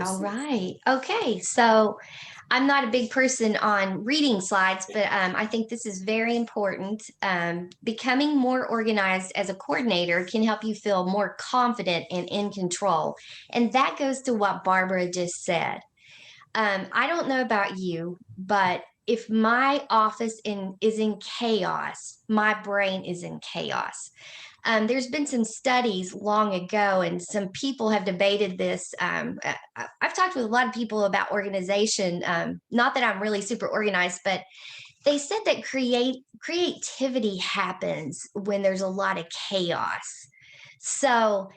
All proceed. right. Okay. So I'm not a big person on reading slides, but I think this is very important. Becoming more organized as a coordinator can help you feel more confident and in control. And that goes to what Barbara just said. I don't know about you, but if my office is in chaos, my brain is in chaos. There's been some studies long ago, and some people have debated this. I've talked with a lot of people about organization. Not that I'm really super organized, but they said that creativity happens when there's a lot of chaos. So,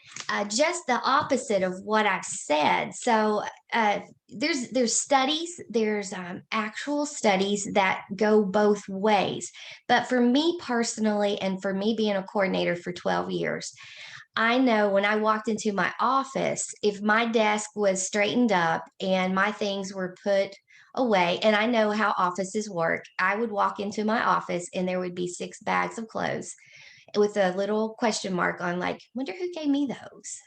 just the opposite of what I've said. So, there's studies, there's actual studies that go both ways. But for me personally, and for me being a coordinator for 12 years, I know when I walked into my office, if my desk was straightened up and my things were put away, and I know how offices work, I would walk into my office and there would be 6 bags of clothes with a little question mark on, like, wonder who gave me those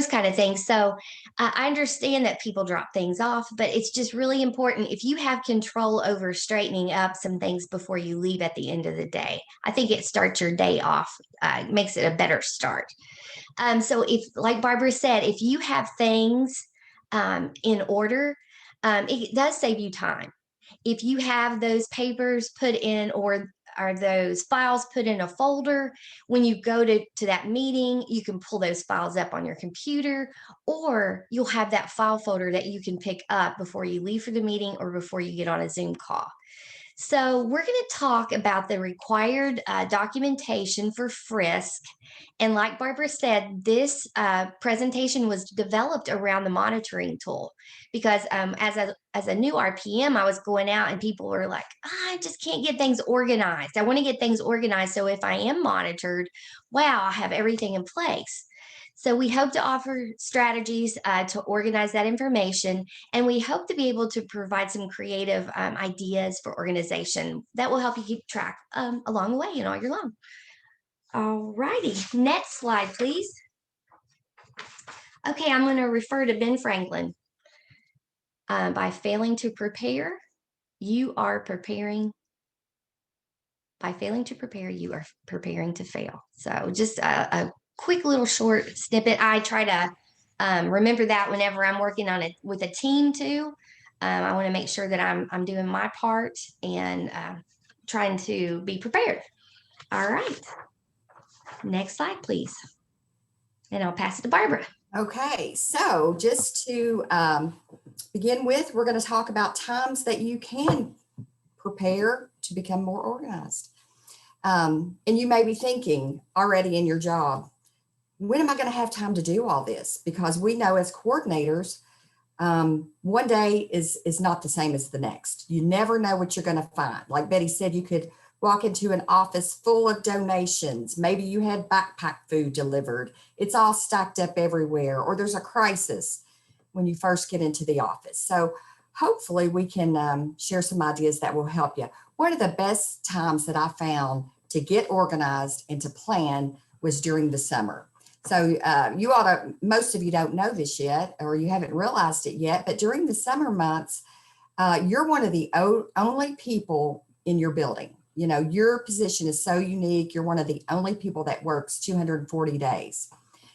kind of things. So I understand that people drop things off, but it's just really important if you have control over straightening up some things before you leave at the end of the day. I think it starts your day off, makes it a better start. So if, like Barbara said, if you have things in order, it does save you time. If you have those papers put in, or are those files put in a folder, when you go to that meeting, you can pull those files up on your computer, or you'll have that file folder that you can pick up before you leave for the meeting or before you get on a Zoom call. So, we're going to talk about the required documentation for Frisk. And like Barbara said, this presentation was developed around the monitoring tool because as a new RPM, I was going out and people were like, I just can't get things organized. I want to get things organized. So, if I am monitored, wow, I have everything in place. So, we hope to offer strategies to organize that information, and we hope to be able to provide some creative ideas for organization that will help you keep track along the way and all year long. All righty, next slide, please. Okay, I'm going to refer to Ben Franklin. By failing to prepare, you are preparing. By failing to prepare, you are preparing to fail. So just a quick little short snippet. I try to remember that whenever I'm working on it with a team too. I want to make sure that I'm doing my part and trying to be prepared. All right. Next slide, please. And I'll pass it to Barbara. Okay, so just to begin with, we're going to talk about times that you can prepare to become more organized. And you may be thinking already in your job, when am I going to have time to do all this? Because we know as coordinators, one day is not the same as the next. You never know what you're going to find. Like Betty said, you could walk into an office full of donations. Maybe you had backpack food delivered. It's all stacked up everywhere, or there's a crisis when you first get into the office. So hopefully we can share some ideas that will help you. One of the best times that I found to get organized and to plan was during the summer. So you ought to, most of you don't know this yet, or you haven't realized it yet, but during the summer months, you're one of the only people in your building. You know, your position is so unique. You're one of the only people that works 240 days.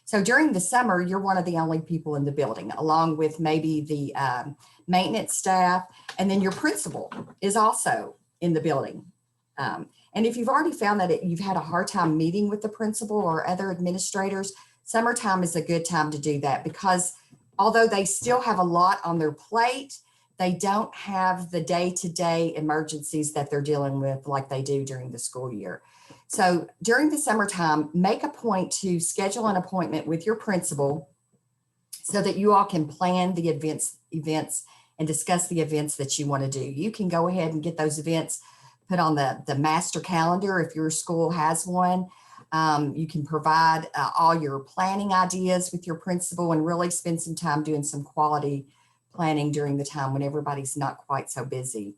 So during the summer, you're one of the only people in the building, along with maybe the maintenance staff, and then your principal is also in the building. And if you've already found that you've had a hard time meeting with the principal or other administrators, summertime is a good time to do that, because although they still have a lot on their plate, they don't have the day-to-day emergencies that they're dealing with like they do during the school year. So during the summertime, make a point to schedule an appointment with your principal so that you all can plan the events and discuss the events that you want to do. You can go ahead and get those events put on the master calendar if your school has one. You can provide all your planning ideas with your principal and really spend some time doing some quality planning during the time when everybody's not quite so busy.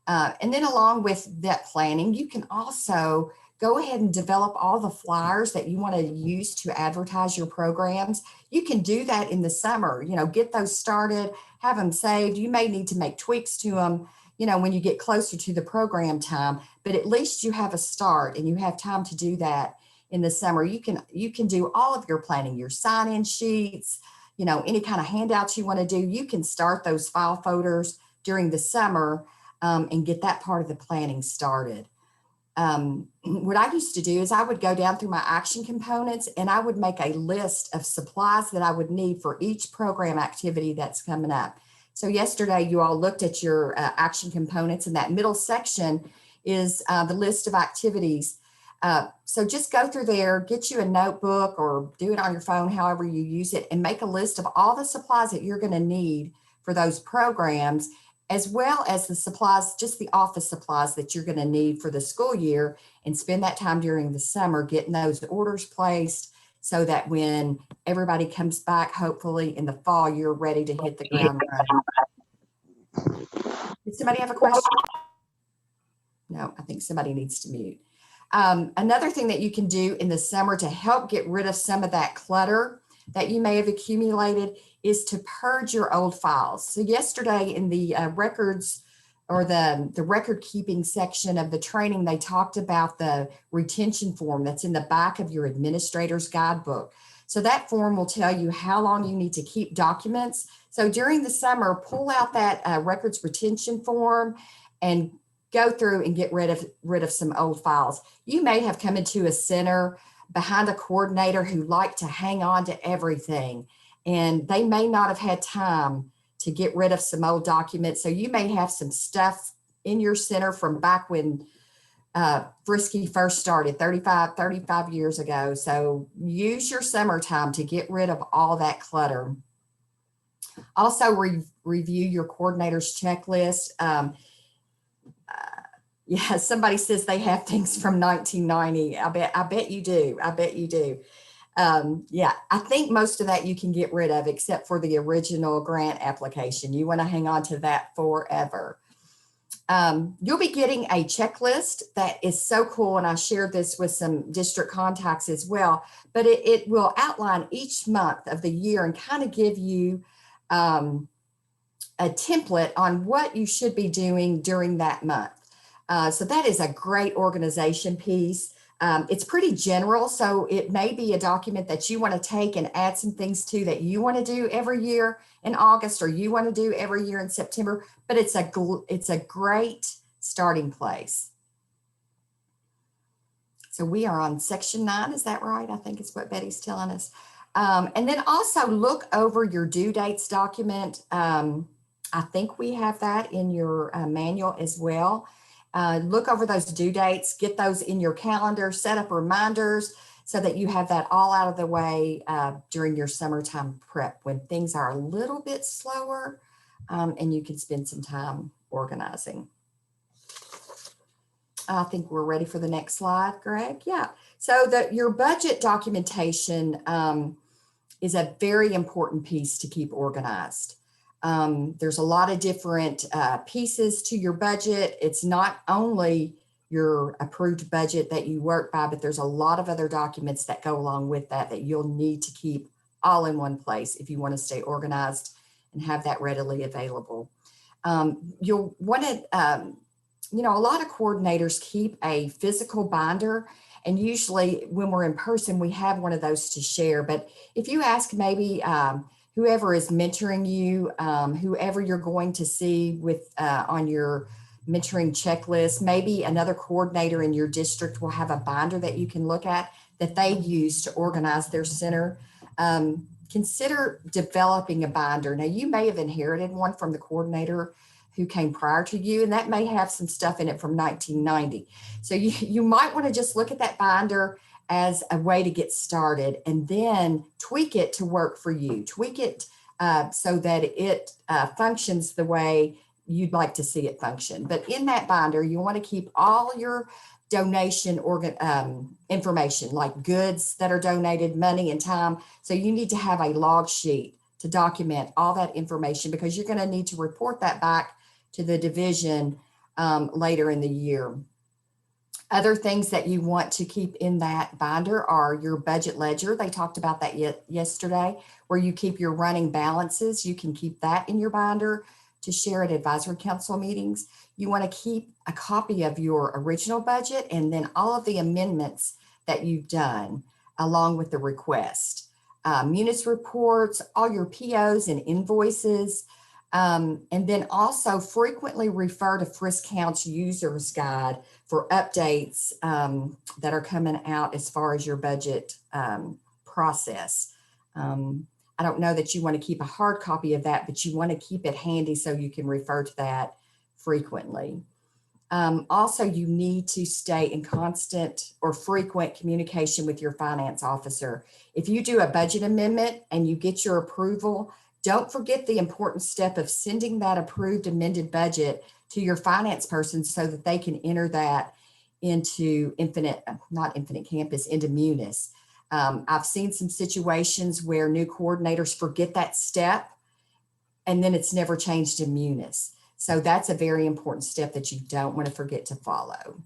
And then along with that planning, you can also go ahead and develop all the flyers that you want to use to advertise your programs. You can do that in the summer, get those started, have them saved. You may need to make tweaks to them, when you get closer to the program time, but at least you have a start and you have time to do that in the summer. You can do all of your planning, your sign-in sheets, any kind of handouts you want to do. You can start those file folders during the summer and get that part of the planning started. What I used to do is I would go down through my action components and I would make a list of supplies that I would need for each program activity that's coming up. So yesterday you all looked at your action components, and that middle section is the list of activities. So just go through there, get you a notebook or do it on your phone, however you use it, and make a list of all the supplies that you're going to need for those programs, as well as the supplies, just the office supplies that you're going to need for the school year, and spend that time during the summer getting those orders placed so that when everybody comes back, hopefully in the fall, you're ready to hit the ground running. Did somebody have a question? No, I think somebody needs to mute. Another thing that you can do in the summer to help get rid of some of that clutter that you may have accumulated is to purge your old files. So yesterday in the records or the record keeping section of the training, they talked about the retention form that's in the back of your administrator's guidebook. So that form will tell you how long you need to keep documents. So during the summer, pull out that records retention form and go through and get rid of some old files. You may have come into a center behind a coordinator who liked to hang on to everything, and they may not have had time to get rid of some old documents. So you may have some stuff in your center from back when Frisky first started 35 years ago. So use your summertime to get rid of all that clutter. Also review your coordinator's checklist. Yeah, somebody says they have things from 1990. I bet you do. I bet you do. Yeah, I think most of that you can get rid of, except for the original grant application. You want to hang on to that forever. You'll be getting a checklist that is so cool, and I shared this with some district contacts as well, but it will outline each month of the year and kind of give you a template on what you should be doing during that month. So that is a great organization piece. It's pretty general, so it may be a document that you want to take and add some things to that you want to do every year in August, or you want to do every year in September, but it's a great starting place. So we are on section 9, is that right? I think it's what Betty's telling us. And then also look over your due dates document. I think we have that in your manual as well. Look over those due dates, get those in your calendar, set up reminders so that you have that all out of the way during your summertime prep when things are a little bit slower and you can spend some time organizing. I think we're ready for the next slide, Greg. Yeah, so your budget documentation is a very important piece to keep organized. There's a lot of different pieces to your budget. It's not only your approved budget that you work by, but there's a lot of other documents that go along with that you'll need to keep all in one place if you want to stay organized and have that readily available. You'll want to, a lot of coordinators keep a physical binder, and usually when we're in person, we have one of those to share. But if you ask maybe whoever is mentoring you, whoever you're going to see with on your mentoring checklist, maybe another coordinator in your district will have a binder that you can look at that they use to organize their center. Consider developing a binder. Now, you may have inherited one from the coordinator who came prior to you, and that may have some stuff in it from 1990. So you might want to just look at that binder as a way to get started, and then tweak it to work for you. Tweak it so that it functions the way you'd like to see it function. But in that binder, you want to keep all your donation information, like goods that are donated, money and time. So you need to have a log sheet to document all that information, because you're going to need to report that back to the division later in the year. Other things that you want to keep in that binder are your budget ledger. They talked about that yesterday, where you keep your running balances. You can keep that in your binder to share at advisory council meetings. You want to keep a copy of your original budget and then all of the amendments that you've done along with the request. Munis reports, all your POs and invoices, and then also frequently refer to Frisk Counts Users Guide for updates that are coming out as far as your budget process. I don't know that you want to keep a hard copy of that, but you want to keep it handy so you can refer to that frequently. Also, you need to stay in constant or frequent communication with your finance officer. If you do a budget amendment and you get your approval, don't forget the important step of sending that approved amended budget to your finance person so that they can enter that into not Infinite Campus, into Munis. I've seen some situations where new coordinators forget that step and then it's never changed in Munis. So that's a very important step that you don't want to forget to follow.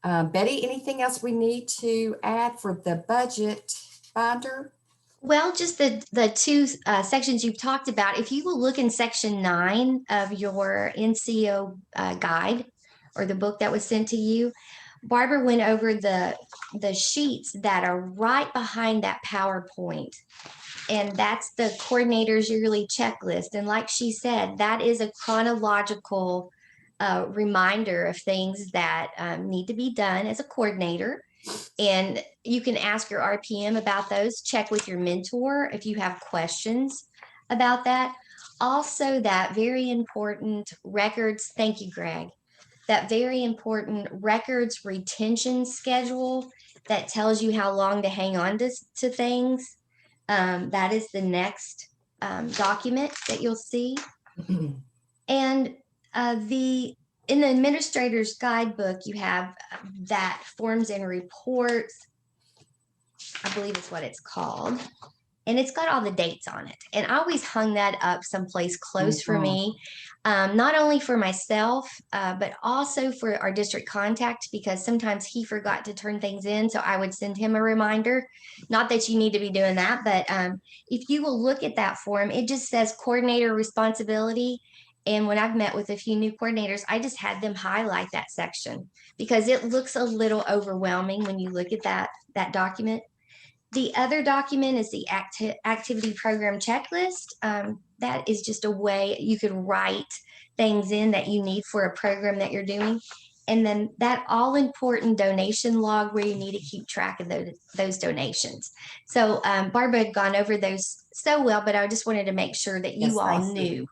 Betty, anything else we need to add for the budget binder? Well, just the two sections you've talked about. If you will look in section 9 of your NCO guide or the book that was sent to you, Barbara went over the sheets that are right behind that PowerPoint. And that's the coordinator's yearly checklist. And like she said, that is a chronological reminder of things that need to be done as a coordinator. And you can ask your RPM about those, check with your mentor if you have questions about that. Also, that very important records, thank you, Greg, that very important records retention schedule that tells you how long to hang on to things. That is the next document that you'll see. And in the administrator's guidebook, you have that forms and reports, I believe is what it's called. And it's got all the dates on it. And I always hung that up someplace close for me, not only for myself, but also for our district contact, because sometimes he forgot to turn things in. So I would send him a reminder. Not that you need to be doing that, but if you will look at that form, it just says coordinator responsibility. And when I've met with a few new coordinators, I just had them highlight that section because it looks a little overwhelming when you look at that document. The other document is the activity program checklist. That is just a way you could write things in that you need for a program that you're doing. And then that all important donation log where you need to keep track of those donations. So Barbara had gone over those so well, but I just wanted to make sure that you all knew.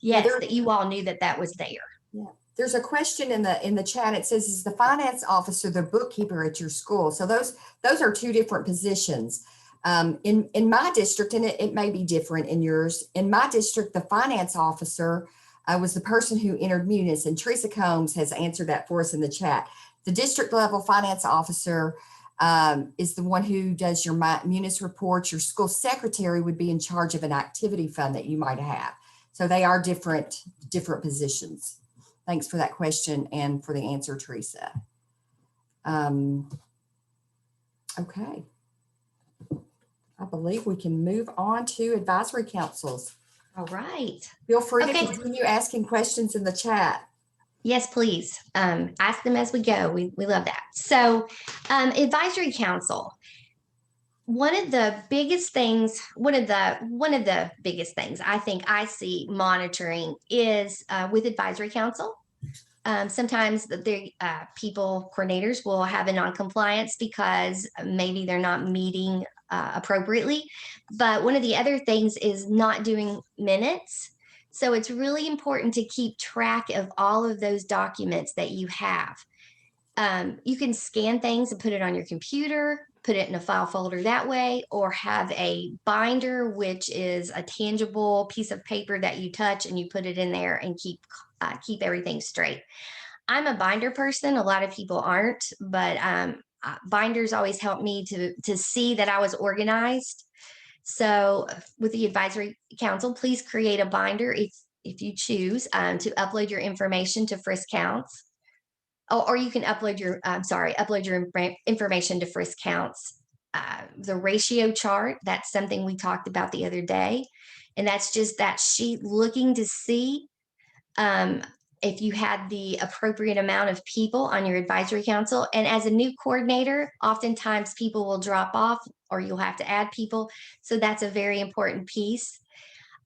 Yes, that you all knew that was there. Yeah. There's a question in the chat. It says, is the finance officer the bookkeeper at your school? So those are two different positions. In my district, and it may be different in yours, in my district, the finance officer was the person who entered Munis, and Teresa Combs has answered that for us in the chat. The district level finance officer is the one who does your Munis reports. Your school secretary would be in charge of an activity fund that you might have. So they are different positions. Thanks for that question and for the answer, Teresa. Okay. I believe we can move on to advisory councils. All right. Feel free to continue asking questions in the chat. Yes, please. Ask them as we go. We love that. So advisory council. One of the biggest things I think I see monitoring is with advisory council. Sometimes the people, coordinators will have a non-compliance because maybe they're not meeting appropriately. But one of the other things is not doing minutes. So it's really important to keep track of all of those documents that you have. You can scan things and put it on your computer, put it in a file folder that way, or have a binder, which is a tangible piece of paper that you touch and you put it in there and keep everything straight. I'm a binder person. A lot of people aren't, but binders always help me to see that I was organized. So with the advisory council, please create a binder if you choose to upload your information to Frisk Counts. or you can upload your, upload your information to Frisk Counts. The ratio chart, that's something we talked about the other day. And that's just that sheet looking to see um, if you had the appropriate amount of people on your advisory council. And as a new coordinator, oftentimes people will drop off or you'll have to add people. So that's a very important piece.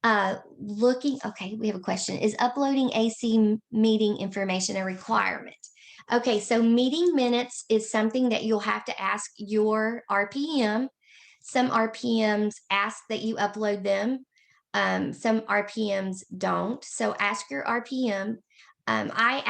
Okay, we have a question. Is uploading AC meeting information a requirement? Okay, so meeting minutes is something that you'll have to ask your RPM. Some RPMs ask that you upload them. Some RPMs don't. So ask your RPM. I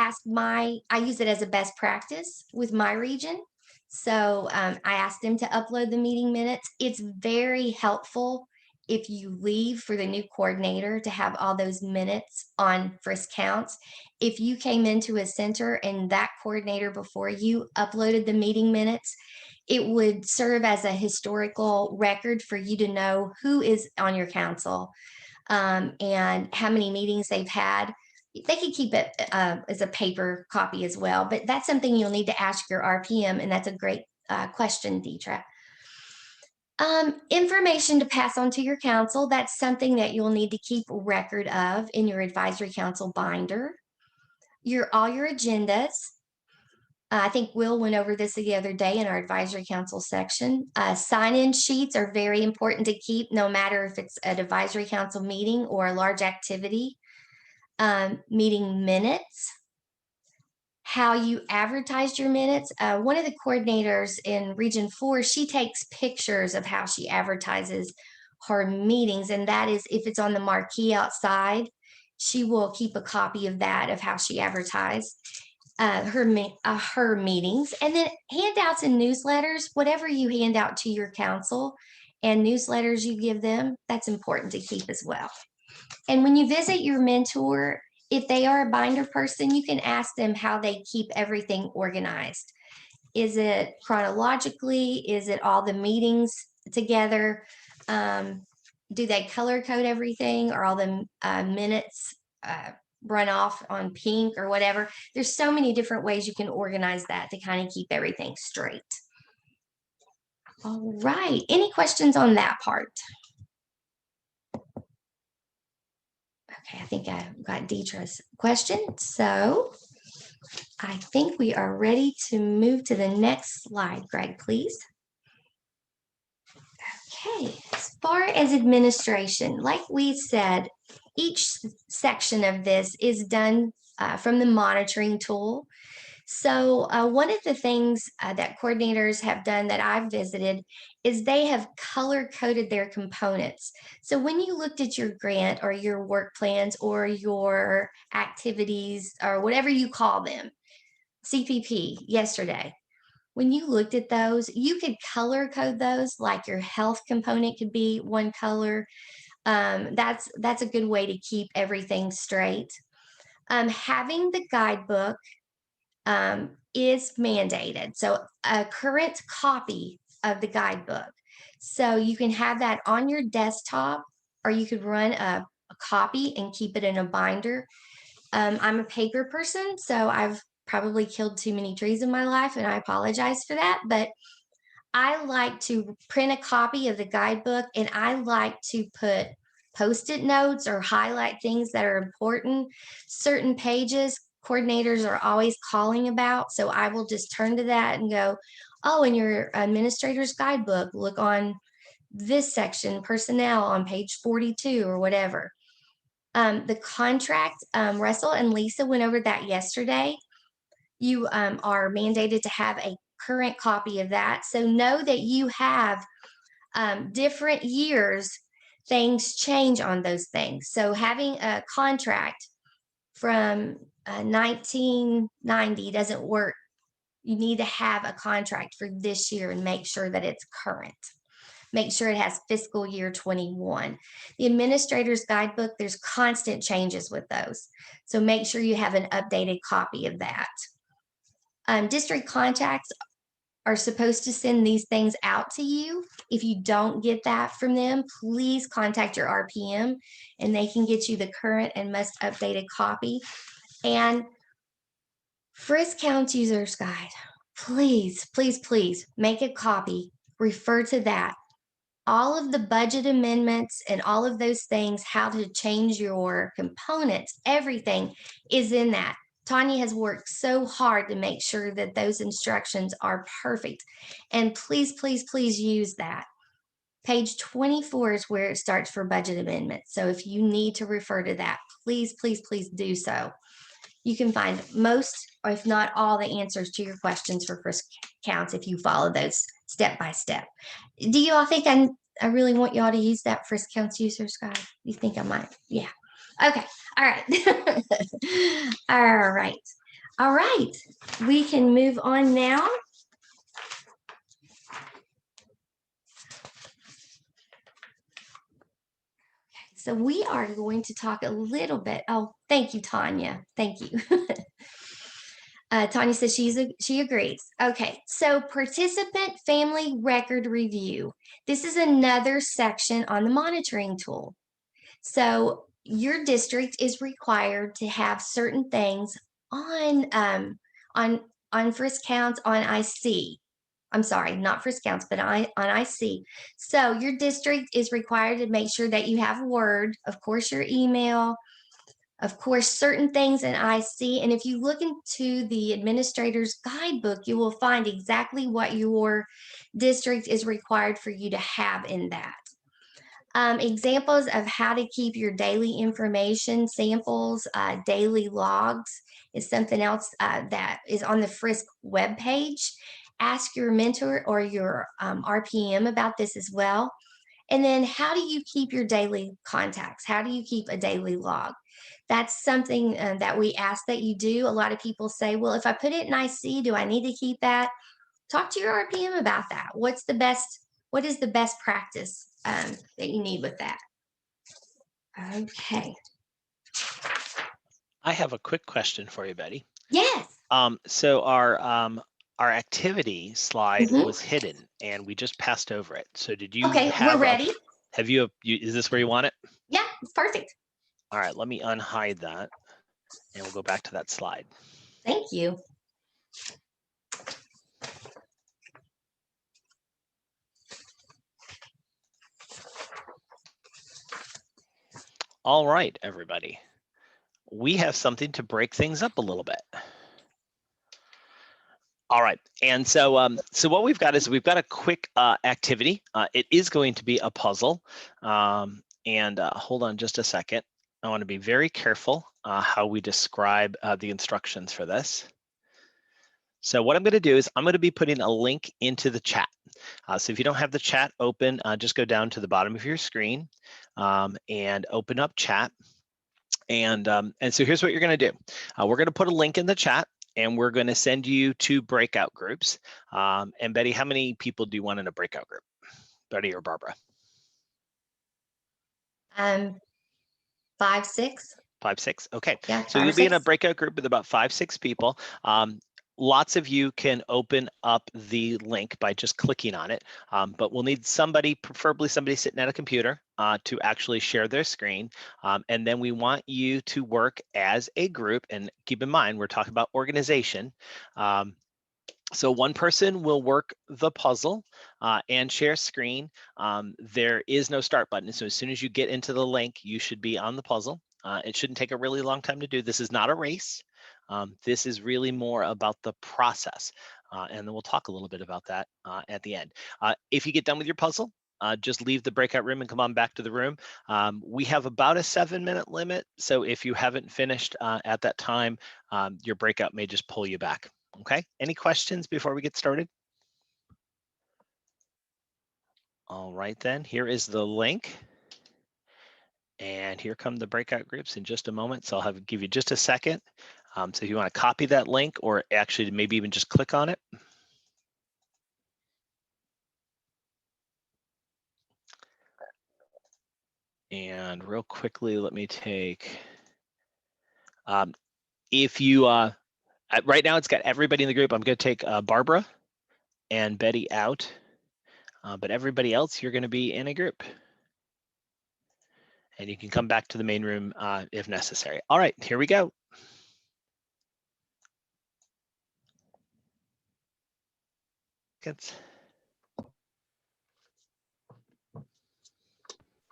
use it as a best practice with my region. So I asked them to upload the meeting minutes. It's very helpful if you leave for the new coordinator to have all those minutes on Frisk Counts. If you came into a center and that coordinator before you uploaded the meeting minutes, it would serve as a historical record for you to know who is on your council and how many meetings they've had. They could keep it as a paper copy as well, but that's something you'll need to ask your RPM, and that's a great question, Deetra. Information to pass on to your council, that's something that you'll need to keep record of in your advisory council binder. All your agendas. I think Will went over this the other day in our advisory council section. Sign-in sheets are very important to keep, no matter if it's an advisory council meeting or a large activity. Meeting minutes, how you advertised your minutes. One of the coordinators in Region 4, she takes pictures of how she advertises her meetings, and that is if it's on the marquee outside, she will keep a copy of that, of how she advertised her meetings. And then handouts and newsletters, whatever you hand out to your council and newsletters you give them, that's important to keep as well. And when you visit your mentor, if they are a binder person, you can ask them how they keep everything organized. Is it chronologically? Is it all the meetings together? Do they color code everything, or all the minutes run off on pink or whatever? There's so many different ways you can organize that to kind of keep everything straight. All right. Any questions on that part? Okay, I think I got Deetra's question. So I think we are ready to move to the next slide. Greg, please. Okay, as far as administration, like we said, each section of this is done from the monitoring tool. So one of the things that coordinators have done that I've visited is they have color coded their components. So when you looked at your grant or your work plans or your activities or whatever you call them, CPP yesterday, when you looked at those, you could color code those, like your health component could be one color. That's a good way to keep everything straight. Having the guidebook is mandated. So a current copy of the guidebook. So you can have that on your desktop, or you could run a copy and keep it in a binder. I'm a paper person, so I've probably killed too many trees in my life, and I apologize for that. But I like to print a copy of the guidebook, and I like to put post-it notes or highlight things that are important. Certain pages coordinators are always calling about, so I will just turn to that and go, oh, in your administrator's guidebook, look on this section, personnel, on page 42 or whatever. The contract, Russell and Lisa went over that yesterday. You are mandated to have a current copy of that. So know that you have different years, things change on those things. So having a contract from 1990 doesn't work. You need to have a contract for this year and make sure that it's current. Make sure it has fiscal year 21. The administrator's guidebook, there's constant changes with those. So make sure you have an updated copy of that. District contacts are supposed to send these things out to you. If you don't get that from them, please contact your RPM and they can get you the current and most updated copy. And Frisk Counts User's Guide. Please, please, please make a copy. Refer to that. All of the budget amendments and all of those things, how to change your components, everything is in that. Tanya has worked so hard to make sure that those instructions are perfect. And please, please, please use that. Page 24 is where it starts for budget amendments. So if you need to refer to that, please, please, please do so. You can find most, or if not all, the answers to your questions for Frisk Counts if you follow those step by step. Do you all think I really want y'all to use that Frisk Counts User's Guide? You think I might? Yeah. Okay. All right. All right. All right. We can move on now. So we are going to talk a little bit. Oh, thank you, Tanya. Thank you. Tanya says she agrees. Okay, so participant family record review. This is another section on the monitoring tool. So your district is required to have certain things on Frisk Counts on IC. I'm sorry, not Frisk Counts, but on IC. So your district is required to make sure that you have Word, of course, your email, of course, certain things in IC. And if you look into the administrator's guidebook, you will find exactly what your district is required for you to have in that. Examples of how to keep your daily information, samples, daily logs is something else that is on the Frisk webpage. Ask your mentor or your RPM about this as well. And then how do you keep your daily contacts? How do you keep a daily log? That's something that we ask that you do. A lot of people say, well, if I put it in IC, do I need to keep that? Talk to your RPM about that. What is the best practice that you need with that? Okay. I have a quick question for you, Betty. Yes. So our activity slide was hidden and we just passed over it. So did you we're ready. Is this where you want it? Yeah, it's perfect. All right, let me unhide that and we'll go back to that slide. Thank you. All right, everybody. We have something to break things up a little bit. All right, and so what we've got is we've got a quick activity. It is going to be a puzzle, and hold on just a second. I want to be very careful how we describe the instructions for this. So what I'm going to do is I'm going to be putting a link into the chat. So if you don't have the chat open, just go down to the bottom of your screen and open up chat. And so here's what you're going to do. We're going to put a link in the chat and we're going to send you to breakout groups. And Betty, how many people do you want in a breakout group? Betty or Barbara? 5, 6. 5, 6. Okay. Yeah, so you'll be in a breakout group with about 5, 6 people. Lots of you can open up the link by just clicking on it, but we'll need somebody, preferably somebody sitting at a computer, to actually share their screen. And then we want you to work as a group. And keep in mind, we're talking about organization. So one person will work the puzzle and share screen. There is no start button. So as soon as you get into the link, you should be on the puzzle. It shouldn't take a really long time to do. This is not a race. This is really more about the process. And then we'll talk a little bit about that at the end. If you get done with your puzzle, just leave the breakout room and come on back to the room. We have about a 7-minute limit. So if you haven't finished at that time, your breakout may just pull you back. Okay, any questions before we get started? All right then, here is the link. And here come the breakout groups in just a moment. So I'll give you just a second. So if you want to copy that link or actually maybe even just click on it. And real quickly, let me take, if you, right now it's got everybody in the group. I'm going to take Barbara and Betty out, but everybody else, you're going to be in a group. And you can come back to the main room if necessary. All right, here we go. seconds.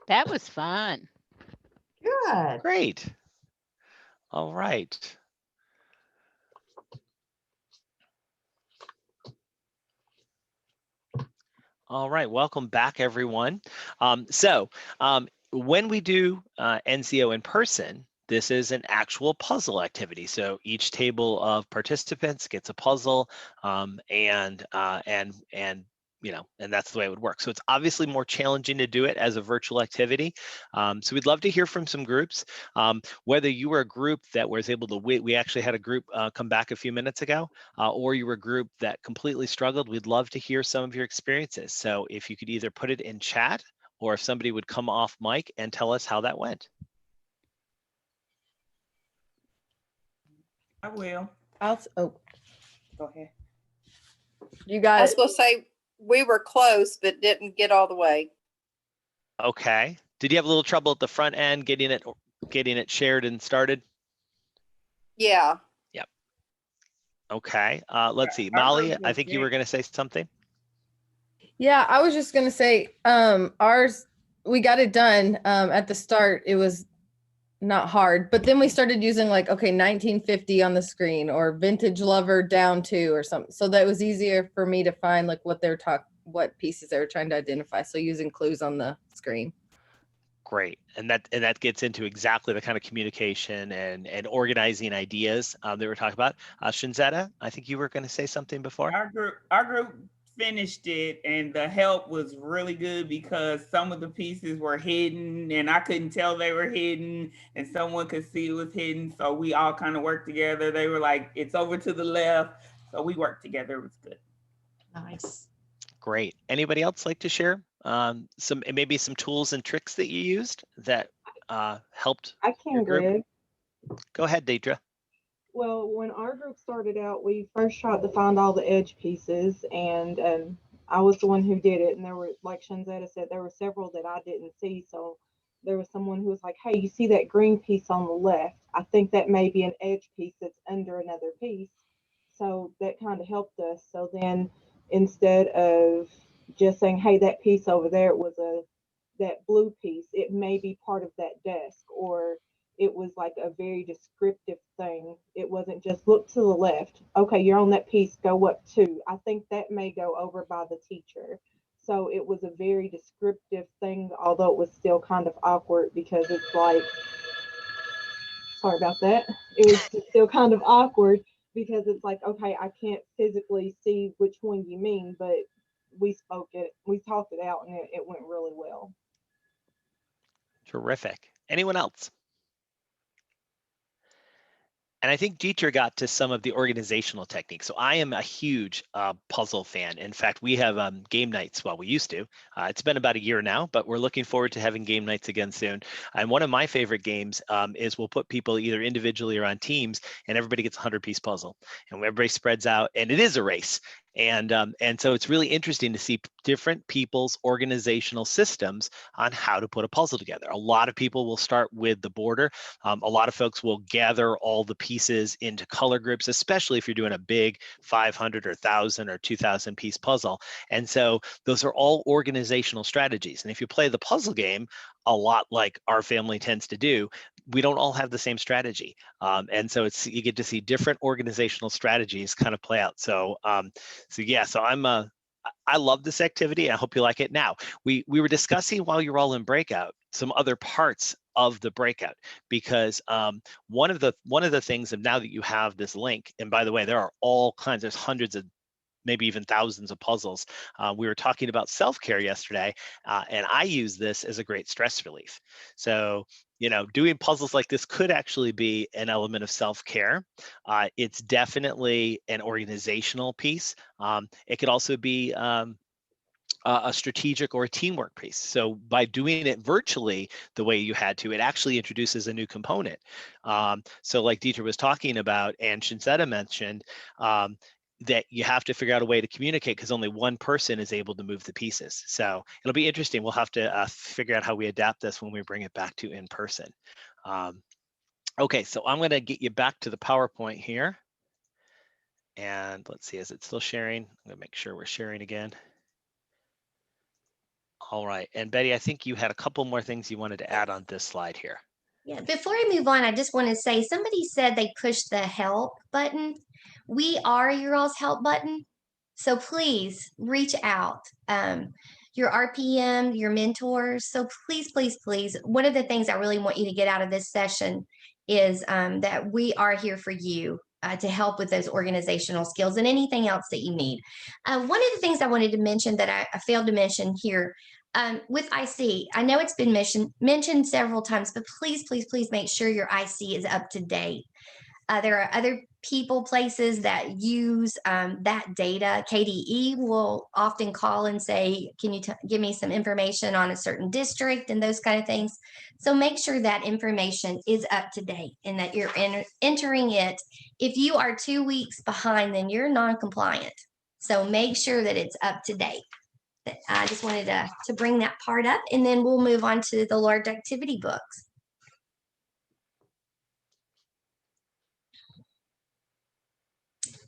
That was fun. Good. Great. All right. All right, welcome back, everyone. When we do NCO in person, this is an actual puzzle activity. So each table of participants gets a puzzle, and that's the way it would work. So it's obviously more challenging to do it as a virtual activity. So we'd love to hear from some groups. Whether you were a group that was able to, we actually had a group come back a few minutes ago, or you were a group that completely struggled, we'd love to hear some of your experiences. So if you could either put it in chat, or if somebody would come off mic and tell us how that went. I will. Oh, Go ahead. you I got was it. supposed to say we were close, but didn't get all the way. Okay. Did you have a little trouble at the front end getting it shared and started? Yeah. Yep. Okay. Let's see. Our Molly, group I was think you were going to say something. Yeah, I was just gonna say, ours, we got it done. At the start, it was not hard, but then we started using like, okay, 1950 on the screen or vintage lover down 2 or something. So that was easier for me to find like what what pieces they were trying to identify. So using clues on the screen. Great. And that gets into exactly the kind of communication and organizing ideas that we're talking about. Shinzetta, I think you were going to say something before. Our group finished it, and the help was really good because some of the pieces were hidden and I couldn't tell they were hidden, and someone could see it was hidden. So we all kind of worked together. They were like, it's over to the left. So we worked together. It was good. Nice. Great. Anybody else like to share maybe some tools and tricks that you used that helped I your can, group? Greg. Go ahead, Deidre. Well, when our group started out, we first tried to find all the edge pieces, and I was the one who did it. And there were, like Shanzetta said, there were several that I didn't see. So there was someone who was like, "Hey, you see that green piece on the left? I think that may be an edge piece that's under another piece." So that kind of helped us. So then, instead of just saying, "Hey, that piece over there was that blue piece," it may be part of that desk, or it was like a very descriptive thing. It wasn't just look to the left. Okay, you're on that piece, go up 2. I think that may go over by the teacher. So it was a very descriptive thing, although it was still kind of awkward because it's like, sorry about that. It was still kind of awkward because it's like, okay, I can't physically see which one you mean, but we talked it out, and it went really well. Terrific. Anyone else? And I think Dieter got to some of the organizational techniques. So I am a huge puzzle fan. In fact, we have game nights. Well, we used to. It's been about a year now, but we're looking forward to having game nights again soon. And one of my favorite games is we'll put people either individually or on teams, and everybody gets a 100-piece puzzle. And everybody spreads out, and it is a race. And so it's really interesting to see different people's organizational systems on how to put a puzzle together. A lot of people will start with the border. A lot of folks will gather all the pieces into color groups, especially if you're doing a big 500 or 1,000 or 2,000 piece puzzle. And so those are all organizational strategies. And if you play the puzzle game, a lot like our family tends to do, we don't all have the same strategy. And so you get to see different organizational strategies kind of play out. So I love this activity. I hope you like it. Now, we were discussing while you're all in breakout some other parts of the breakout, because one of the things, and now that you have this link, and by the way, there are all kinds, there's hundreds of, maybe even thousands of puzzles. We were talking about self-care yesterday, and I use this as a great stress relief. So, doing puzzles like this could actually be an element of self-care. It's definitely an organizational piece. It could also be a strategic or a teamwork piece. So by doing it virtually the way you had to, it actually introduces a new component. So like Dieter was talking about, and Shinzetta mentioned, that you have to figure out a way to communicate because only one person is able to move the pieces. So it'll be interesting. We'll have to figure out how we adapt this when we bring it back to in person. Okay, so I'm going to get you back to the PowerPoint here. And let's see, is it still sharing? I'm gonna make sure we're sharing again. All right, and Betty, I think you had a couple more things you wanted to add on this slide here. Yeah, before I move on, I just want to say somebody said they pushed the help button. We are your all's help button. So please reach out. Your RPM, your mentors. So please, please, please. One of the things I really want you to get out of this session is that we are here for you to help with those organizational skills and anything else that you need. One of the things I wanted to mention that I failed to mention here with IC, I know it's been mentioned several times, but please, please, please make sure your IC is up to date. There are other people, places that use that data. KDE will often call and say, can you give me some information on a certain district and those kind of things. So make sure that information is up to date and that you're entering it. If you are 2 weeks behind, then you're non-compliant. So make sure that it's up to date. I just wanted to bring that part up, and then we'll move on to the large activity books.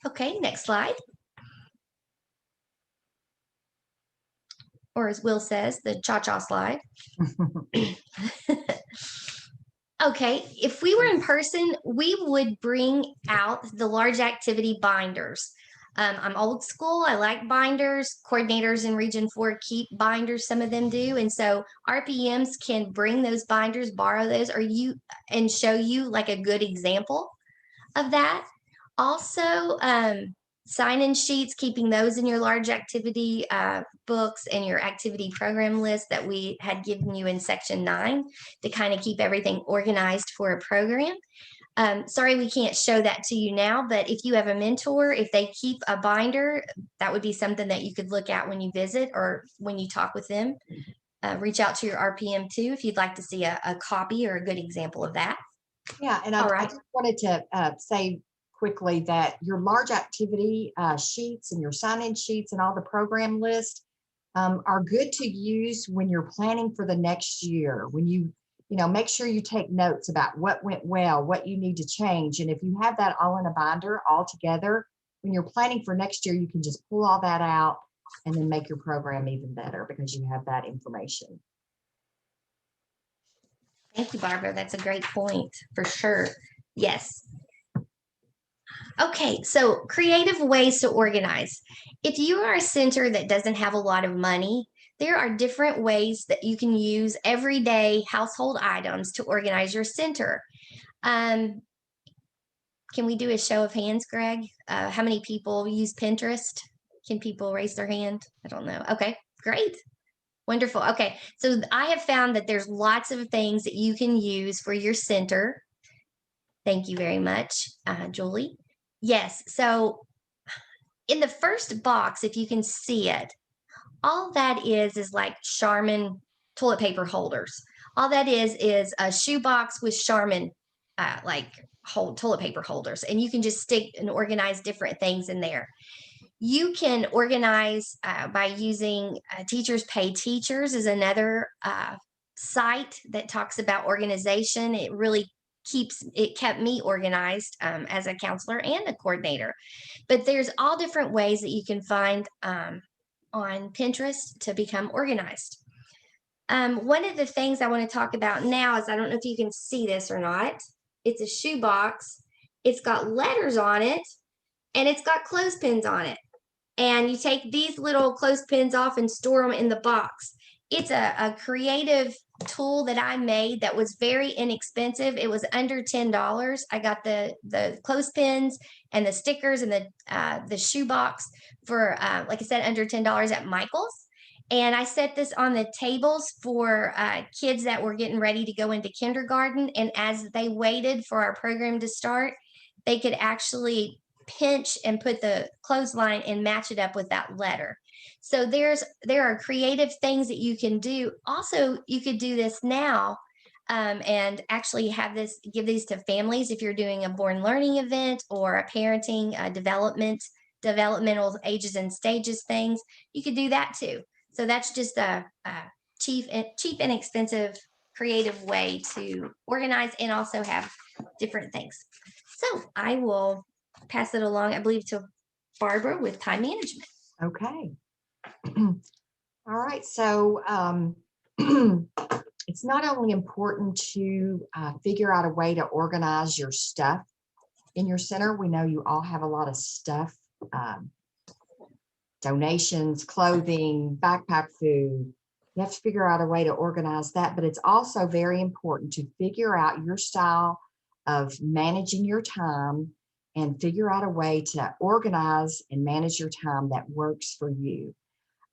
Okay, next slide. Or as Will says, the cha-cha slide. Okay, if we were in person, we would bring out the large activity binders. I'm old school. I like binders. Coordinators in Region 4 keep binders. Some of them do. And so RPMs can bring those binders, borrow those, and show you like a good example of that. Also, sign-in sheets, keeping those in your large activity books and your activity program list that we had given you in section 9 to kind of keep everything organized for a program. Sorry, we can't show that to you now, but if you have a mentor, if they keep a binder, that would be something that you could look at when you visit or when you talk with them. Reach out to your RPM too if you'd like to see a copy or a good example of that. Yeah, and I just wanted to say quickly that your large activity sheets and your sign-in sheets and all the program lists are good to use when you're planning for the next year. When you make sure you take notes about what went well, what you need to change. And if you have that all in a binder all together, when you're planning for next year, you can just pull all that out and then make your program even better because you have that information. Thank you, Barbara. That's a great point for sure. Yes. Okay, so creative ways to organize. If you are a center that doesn't have a lot of money, there are different ways that you can use everyday household items to organize your center. Can we do a show of hands, Greg? How many people use Pinterest? Can people raise their hand? I don't know. Okay, great. Wonderful. Okay, so I have found that there's lots of things that you can use for your center. Thank you very much, Julie. Yes, so in the first box, if you can see it, all that is like Charmin toilet paper holders. All that is a shoebox with Charmin toilet paper holders, and you can just stick and organize different things in there. You can organize by using Teachers Pay Teachers is another site that talks about organization. It really kept me organized as a counselor and a coordinator. But there's all different ways that you can find on Pinterest to become organized. One of the things I want to talk about now is, I don't know if you can see this or not. It's a shoebox. It's got letters on it, and it's got clothespins on it. And you take these little clothespins off and store them in the box. It's a creative tool that I made that was very inexpensive. It was under $10. I got the clothespins and the stickers and the shoebox for, like I said, under $10 at Michael's. And I set this on the tables for kids that were getting ready to go into kindergarten. And as they waited for our program to start, they could actually pinch and put the clothesline and match it up with that letter. So there are creative things that you can do. Also, you could do this now and actually give these to families if you're doing a born learning event or a parenting developmental ages and stages things. You could do that too. So that's just a cheap and inexpensive creative way to organize and also have different things. So I will pass it along, I believe, to Barbara with time management. Okay. All right. So it's not only important to figure out a way to organize your stuff in your center. We know you all have a lot of stuff, donations, clothing, backpack food. You have to figure out a way to organize that, but it's also very important to figure out your style of managing your time and figure out a way to organize and manage your time that works for you.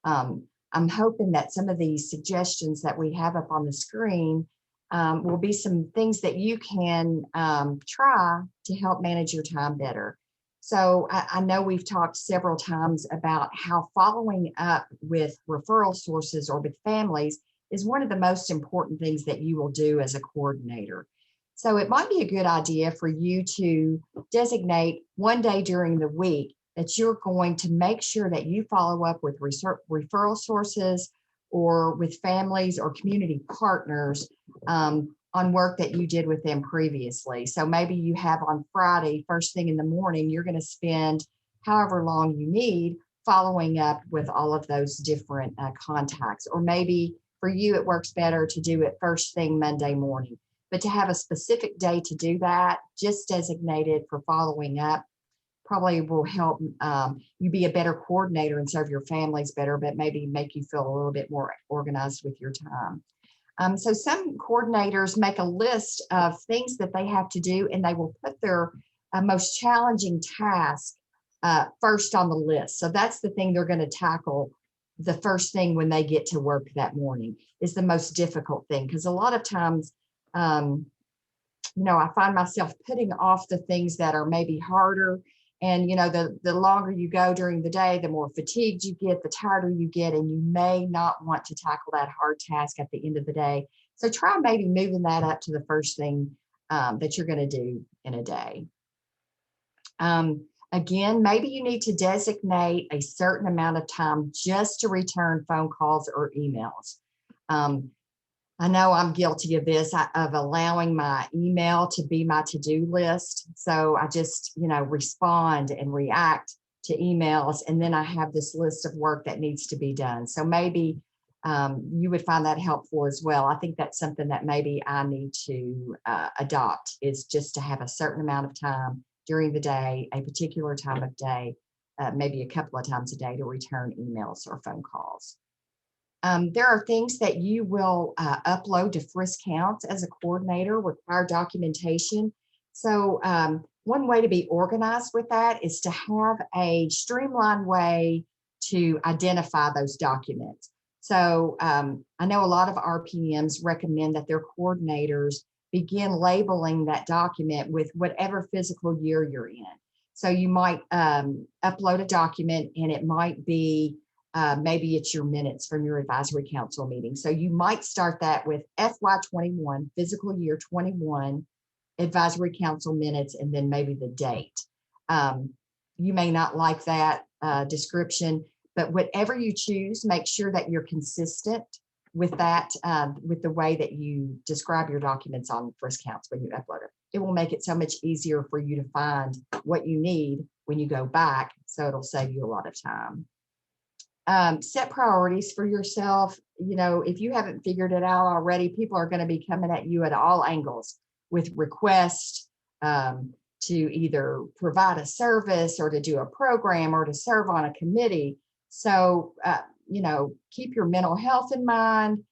I'm hoping that some of these suggestions that we have up on the screen will be some things that you can try to help manage your time better. So I know we've talked several times about how following up with referral sources or with families is one of the most important things that you will do as a coordinator. So it might be a good idea for you to designate one day during the week that you're going to make sure that you follow up with referral sources or with families or community partners on work that you did with them previously. So maybe you have on Friday, first thing in the morning, you're going to spend however long you need following up with all of those different contacts. Or maybe for you, it works better to do it first thing Monday morning. But to have a specific day to do that, just designated for following up, probably will help you be a better coordinator and serve your families better, but maybe make you feel a little bit more organized with your time. So some coordinators make a list of things that they have to do, and they will put their most challenging task first on the list. So that's the thing they're going to tackle the first thing when they get to work that morning, is the most difficult thing. Because a lot of times, I find myself putting off the things that are maybe harder. And, the longer you go during the day, the more fatigued you get, the tighter you get, and you may not want to tackle that hard task at the end of the day. So try maybe moving that up to the first thing that you're going to do in a day. Again, maybe you need to designate a certain amount of time just to return phone calls or emails. I know I'm guilty of this, of allowing my email to be my to-do list. So I just, respond and react to emails. And then I have this list of work that needs to be done. So maybe you would find that helpful as well. I think that's something that maybe I need to adopt, is just to have a certain amount of time during the day, a particular time of day, maybe a couple of times a day, to return emails or phone calls. There are things that you will upload to Frisk Counts as a coordinator, require documentation. So one way to be organized with that is to have a streamlined way to identify those documents. So I know a lot of RPMs recommend that their coordinators begin labeling that document with whatever physical year you're in. So you might upload a document, and it might be maybe it's your minutes from your advisory council meeting. So you might start that with FY21, fiscal year 21, advisory council minutes, and then maybe the date. You may not like that description, but whatever you choose, make sure that you're consistent with that, with the way that you describe your documents on Frisk Counts when you upload it. It will make it so much easier for you to find what you need when you go back. So it'll save you a lot of time. Set priorities for yourself. If you haven't figured it out already, people are going to be coming at you at all angles with requests to either provide a service or to do a program or to serve on a committee. So, keep your mental health in mind,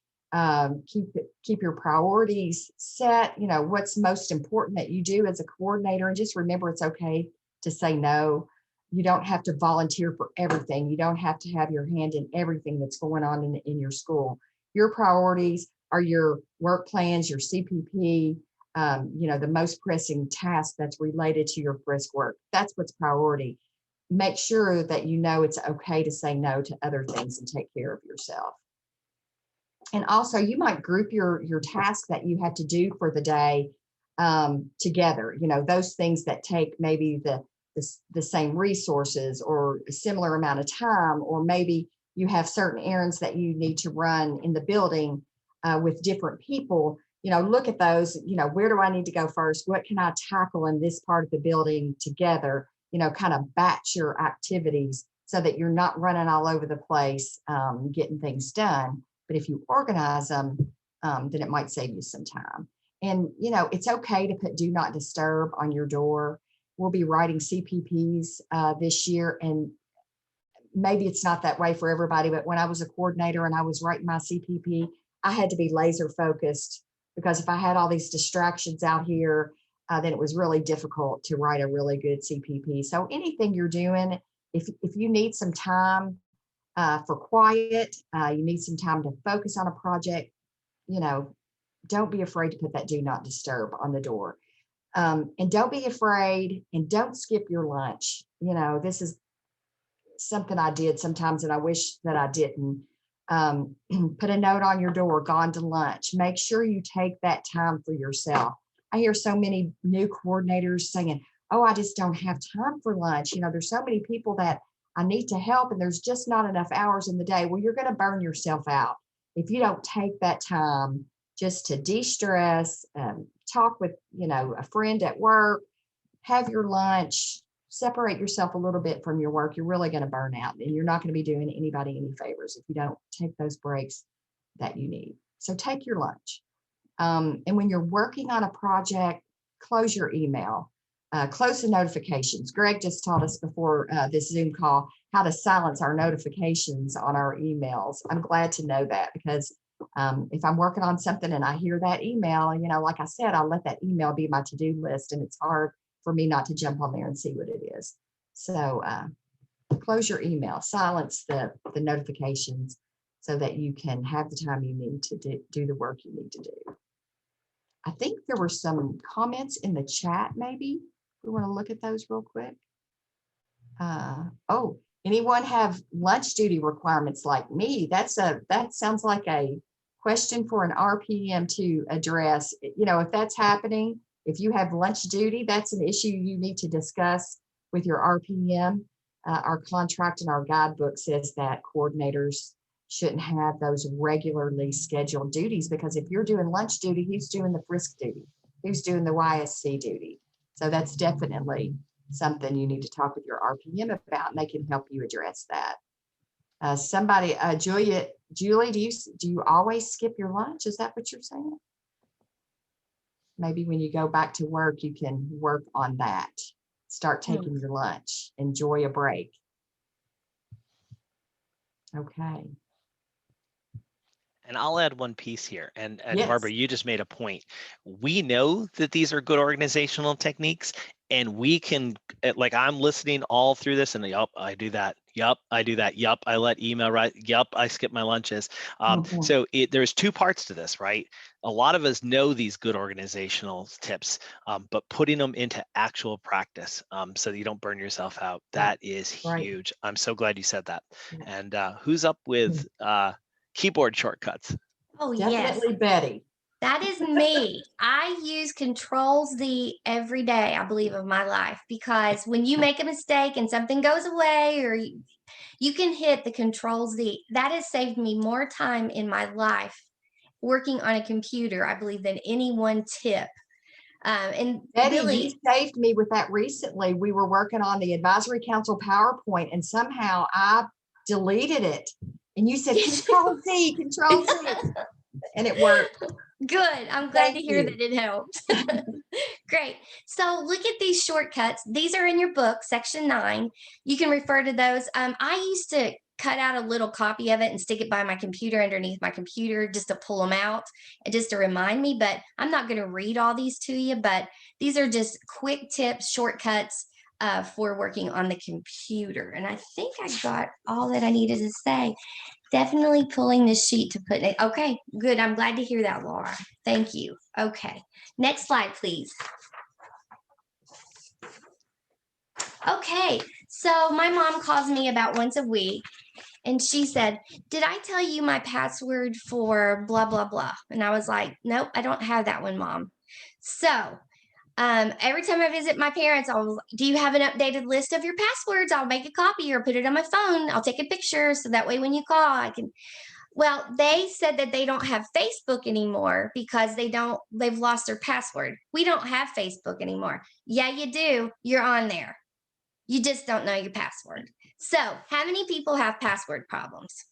keep your priorities set, what's most important that you do as a coordinator, and just remember it's okay to say no. You don't have to volunteer for everything. You don't have to have your hand in everything that's going on in your school. Your priorities are your work plans, your CPP, the most pressing task that's related to your Frisk work. That's what's priority. Make sure that it's okay to say no to other things and take care of yourself. And also, you might group your tasks that you have to do for the day together. Those things that take maybe the same resources or a similar amount of time, or maybe you have certain errands that you need to run in the building with different people. Look at those, where do I need to go first? What can I tackle in this part of the building together? kind of batch your activities so that you're not running all over the place getting things done. But if you organize them, then it might save you some time. And, it's okay to put do not disturb on your door. We'll be writing CPPs this year, and maybe it's not that way for everybody, but when I was a coordinator and I was writing my CPP, I had to be laser focused, because if I had all these distractions out here, then it was really difficult to write a really good CPP. So anything you're doing, if you need some time for quiet, you need some time to focus on a project, don't be afraid to put that do not disturb on the door. And don't be afraid, and don't skip your lunch. This is something I did sometimes, and I wish that I didn't. Put a note on your door, gone to lunch. Make sure you take that time for yourself. I hear so many new coordinators saying, oh, I just don't have time for lunch. There's so many people that I need to help, and there's just not enough hours in the day. Well, you're going to burn yourself out if you don't take that time just to de-stress, talk with, a friend at work, have your lunch, separate yourself a little bit from your work. You're really going to burn out, and you're not going to be doing anybody any favors if you don't take those breaks that you need. So take your lunch. And when you're working on a project, close your email, close the notifications. Greg just taught us before this Zoom call how to silence our notifications on our emails. I'm glad to know that, because if I'm working on something and I hear that email, like I said, I'll let that email be my to-do list, and it's hard for me not to jump on there and see what it is. So close your email, silence the notifications, so that you can have the time you need to do the work you need to do. I think there were some comments in the chat. Maybe we want to look at those real quick. Oh, anyone have lunch duty requirements like me? That sounds like a question for an RPM to address. If that's happening, if you have lunch duty, that's an issue you need to discuss with your RPM. Our contract and our guidebook says that coordinators shouldn't have those regularly scheduled duties, because if you're doing lunch duty, who's doing the frisk duty? Who's doing the YSC duty? So that's definitely something you need to talk with your RPM about, and they can help you address that. Julie, do you always skip your lunch? Is that what you're saying? Maybe when you go back to work, you can work on that. Start taking your lunch. Enjoy a break. Okay. And I'll add one piece here. And Yes. Barbara, you just made a point. We know that these are good organizational techniques, and we can, like, I'm listening all through this, and yup, I do that. Yup, I do that. Yup, I let email right. Yup, I skip my lunches. So there's two parts to this, right? A lot of us know these good organizational tips, but putting them into actual practice so that you don't burn yourself out, that is huge. I'm so glad you said that. And who's up with keyboard shortcuts? Oh, Definitely yes. Betty. That is me. I use Control-Z every day, I believe, of my life, because when you make a mistake and something goes away, or you can hit the Control-Z. That has saved me more time in my life working on a computer, I believe, than any one tip. And Betty, really, you saved me with that recently. We were working on the advisory council PowerPoint, and somehow I deleted it. And you said Control-Z, Control-Z, and it worked. Good. I'm glad to hear that it helped. Great. So look at these shortcuts. These are in your book, section 9. You can refer to those. I used to cut out a little copy of it and stick it by my computer, underneath my computer, just to pull them out and just to remind me. But I'm not going to read all these to you, but these are just quick tips, shortcuts for working on the computer. And I think I got all that I needed to say. Definitely pulling this sheet to put it. Okay, good. I'm glad to hear that, Laura. Thank you. Okay, next slide, please. Okay, so my mom calls me about once a week, and she said, did I tell you my password for blah, blah, blah? And I was like, nope, I don't have that one, Mom. So every time I visit my parents, do you have an updated list of your passwords? I'll make a copy or put it on my phone. I'll take a picture so that way when you call, I can. Well, they said that they don't have Facebook anymore because they've lost their password. We don't have Facebook anymore. Yeah, you do. You're on there. You just don't know your password. So how many people have password problems?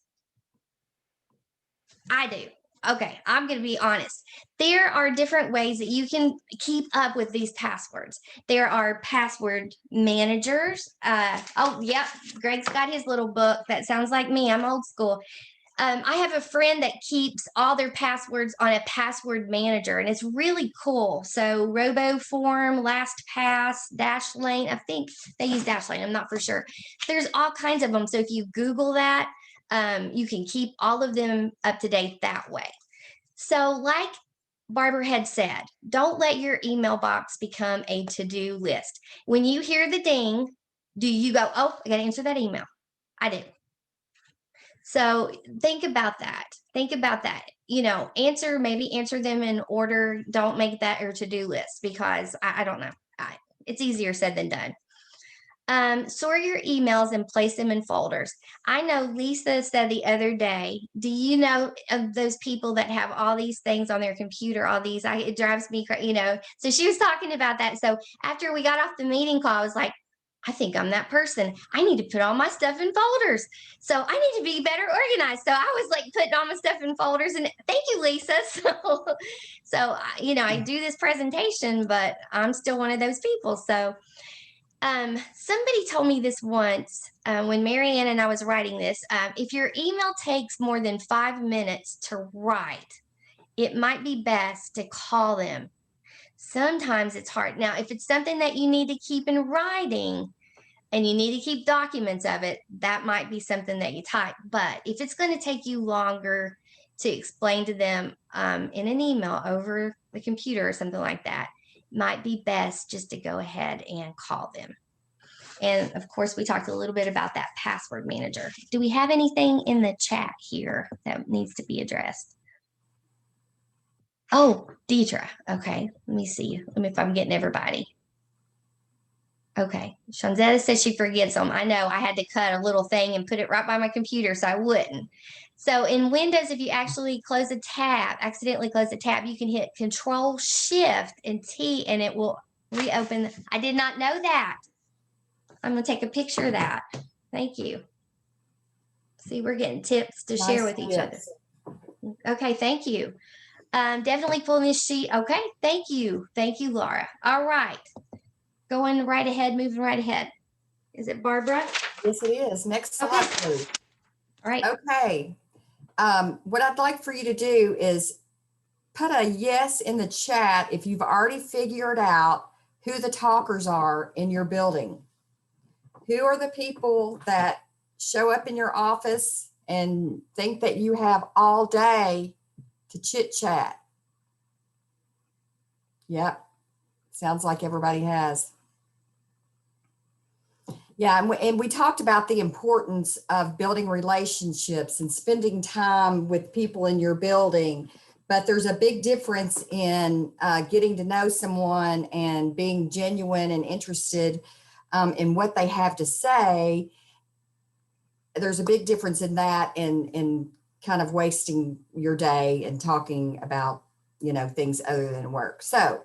I do. Okay, I'm going to be honest. There are different ways that you can keep up with these passwords. There are password managers. Oh, yep. Greg's got his little book. That sounds like me. I'm old school. I have a friend that keeps all their passwords on a password manager, and it's really cool. So RoboForm, LastPass, Dashlane. I think they use Dashlane. I'm not for sure. There's all kinds of them. So if you Google that, you can keep all of them up to date that way. So like Barbara had said, don't let your email box become a to-do list. When you hear the ding, do you go, oh, I got to answer that email? I do. So think about that. Think about that. Maybe answer them in order. Don't make that your to-do list because I don't know. It's easier said than done. Sort your emails and place them in folders. I know Lisa said the other day, do you know of those people that have all these things on their computer, it drives me crazy, so she was talking about that. So after we got off the meeting call, I was like, I think I'm that person. I need to put all my stuff in folders. So I need to be better organized. So I was like putting all my stuff in folders, and thank you, Lisa. I do this presentation, but I'm still one of those people. So somebody told me this once when Marianne and I was writing this. If your email takes more than 5 minutes to write, it might be best to call them. Sometimes it's hard. Now, if it's something that you need to keep in writing and you need to keep documents of it, that might be something that you type. But if it's going to take you longer to explain to them in an email over the computer or something like that, might be best just to go ahead and call them. And of course, we talked a little bit about that password manager. Do we have anything in the chat here that needs to be addressed? Oh, Deidre. Okay, let me see. Let me if I'm getting everybody. Okay, Shanzetta says she forgets them. I know I had to cut a little thing and put it right by my computer so I wouldn't. So in Windows, if you actually accidentally close a tab, you can hit Control Shift and T and it will reopen. I did not know that. I'm going to take a picture of that. Thank you. See, we're getting tips to share with each other. Okay, thank you. Definitely pulling this sheet. Okay, thank you. Thank you, Laura. All right. Going right ahead, moving right ahead. Is it Barbara? Yes, it is. Next slide, please. All right. Okay. What I'd like for you to do is put a yes in the chat if you've already figured out who the talkers are in your building. Who are the people that show up in your office and think that you have all day to chit chat? Yep. Sounds like everybody has. Yeah, and we talked about the importance of building relationships and spending time with people in your building, but there's a big difference in getting to know someone and being genuine and interested in what they have to say. There's a big difference in that and kind of wasting your day and talking about, things other than work. So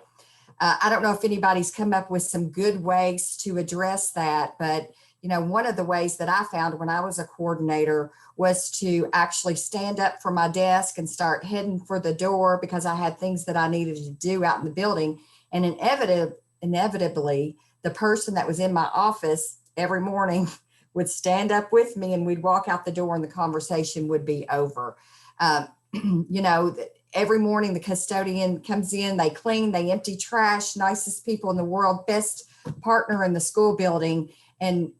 I don't know if anybody's come up with some good ways to address that, but one of the ways that I found when I was a coordinator was to actually stand up from my desk and start heading for the door because I had things that I needed to do out in the building. And inevitably, the person that was in my office every morning would stand up with me and we'd walk out the door and the conversation would be over. Every morning the custodian comes in, they clean, they empty trash, nicest people in the world, best partner in the school building. And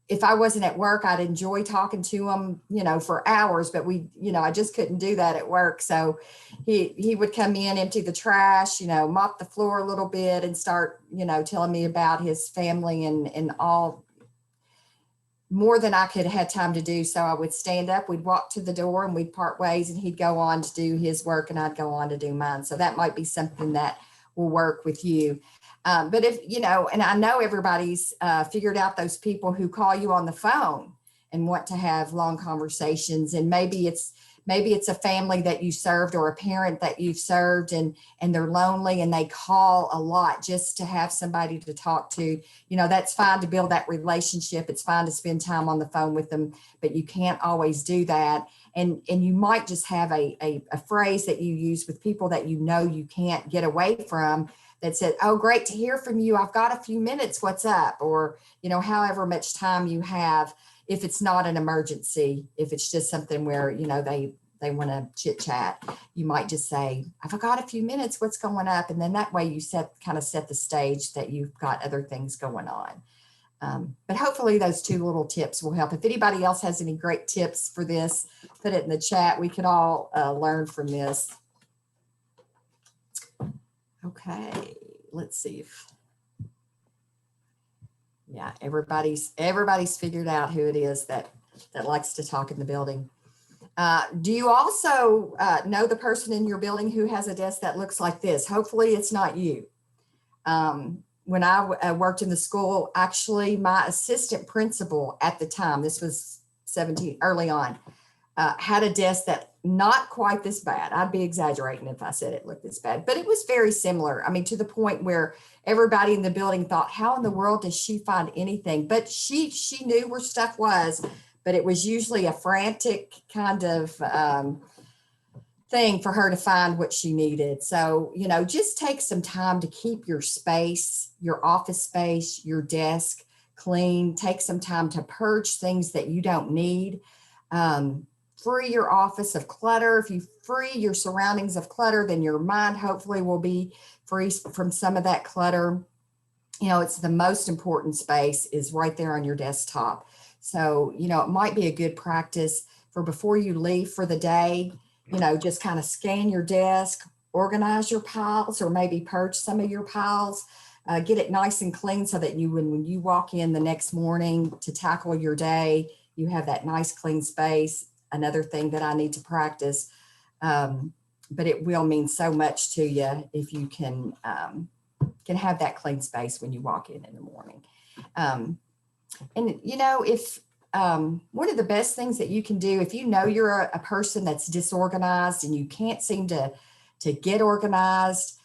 if I wasn't at work, I'd enjoy talking to him, for hours, but I just couldn't do that at work. So he would come in, empty the trash, mop the floor a little bit and start, telling me about his family and all more than I could have time to do. So I would stand up, we'd walk to the door and we'd part ways and he'd go on to do his work and I'd go on to do mine. So that might be something that will work with you. But if, and I know everybody's figured out those people who call you on the phone and want to have long conversations, and maybe it's maybe it's a family that you served or a parent that you've served and they're lonely and they call a lot just to have somebody to talk to. That's fine to build that relationship. It's fine to spend time on the phone with them, but you can't always do that. And you might just have a phrase that you use with people that you can't get away from that said, oh, great to hear from you. I've got a few minutes. What's up? Or, however much time you have, if it's not an emergency, if it's just something where, they want to chit chat, you might just say, I've got a few minutes. What's going up? And then that way you kind of set the stage that you've got other things going on. But hopefully those 2 little tips will help. If anybody else has any great tips for this, put it in the chat. We could all learn from this. Okay, let's see if, yeah, everybody's figured out who it is that likes to talk in the building. Do you also know the person in your building who has a desk that looks like this? Hopefully it's not you. When I worked in the school, actually my assistant principal at the time, this was early on, had a desk that not quite this bad. I'd be exaggerating if I said it looked this bad, but it was very similar. I mean, to the point where everybody in the building thought, how in the world does she find anything? But she knew where stuff was, but it was usually a frantic kind of thing for her to find what she needed. So, just take some time to keep your space, your office space, your desk clean. Take some time to purge things that you don't need. Free your office of clutter. If you free your surroundings of clutter, then your mind hopefully will be free from some of that clutter. It's the most important space is right there on your desktop. So, it might be a good practice for before you leave for the day, just kind of scan your desk, organize your piles, or maybe purge some of your piles, get it nice and clean so that when you walk in the next morning to tackle your day, you have that nice clean space. Another thing that I need to practice, but it will mean so much to you if you can have that clean space when you walk in the morning. And if one of the best things that you can do, if you're a person that's disorganized and you can't seem to get organized,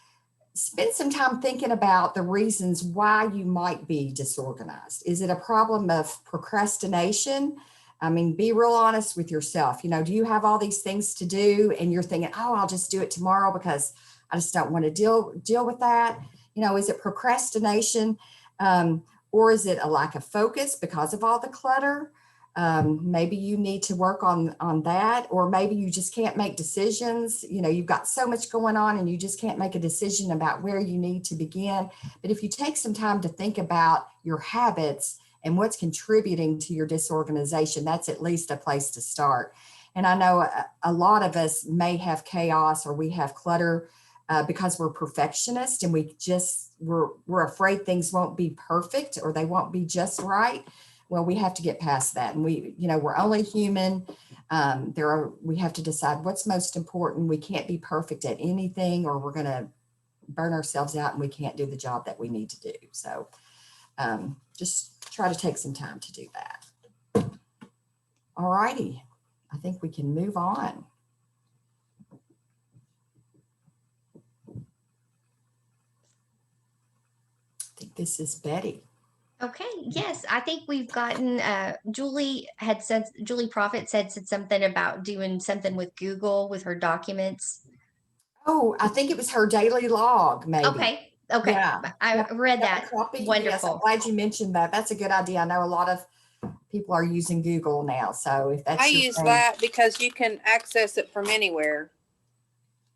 spend some time thinking about the reasons why you might be disorganized. Is it a problem of procrastination? I mean, be real honest with yourself. Do you have all these things to do and you're thinking, oh, I'll just do it tomorrow because I just don't want to deal with that? Is it procrastination? Or is it a lack of focus because of all the clutter? Maybe you need to work on that, or maybe you just can't make decisions. You've got so much going on and you just can't make a decision about where you need to begin. But if you take some time to think about your habits and what's contributing to your disorganization, that's at least a place to start. And I know a lot of us may have chaos or we have clutter because we're perfectionists and we're afraid things won't be perfect or they won't be just right. Well, we have to get past that. And we're only human. We have to decide what's most important. We can't be perfect at anything or we're going to burn ourselves out and we can't do the job that we need to do. So just try to take some time to do that. All righty. I think we can move on. I think this is Betty. Okay, yes, I think we've gotten, Julie Prophet said something about doing something with Google with her documents. Oh, I think it was her daily log, maybe. Okay. Yeah. I read that. Copy? Wonderful. Yes, I'm glad you mentioned that. That's a good idea. I know a lot of people are using Google now. So if that's I your use thing. that because you can access it from anywhere.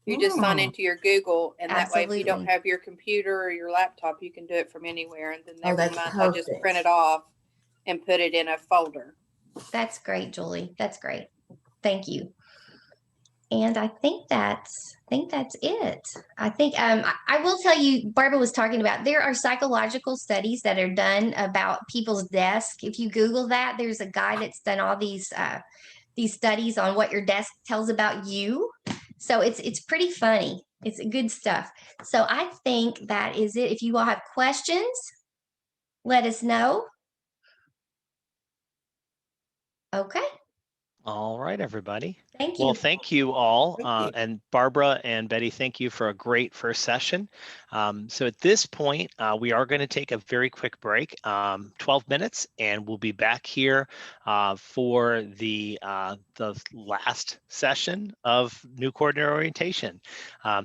You just sign into your Google, and that way, if you don't Absolutely. have your computer or your laptop, you can do it from anywhere. And then every that's month, I just perfect. print it off and put it in a folder. That's great, Julie. That's great. Thank you. And I think that's it. I think I will tell you, Barbara was talking about, there are psychological studies that are done about people's desk. If you Google that, there's a guy that's done all these studies on what your desk tells about you. So it's pretty funny. It's good stuff. So I think that is it. If you all have questions, let us know. Okay. All right, everybody. Thank you. Well, thank you all. Thank you. And Barbara and Betty, thank you for a great first session. So at this point, we are going to take a very quick break, 12 minutes, and we'll be back here for the last session of new coordinator orientation.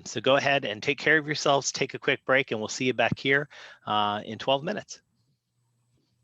So go ahead and take care of yourselves, take a quick break, and we'll see you back here in 12 minutes.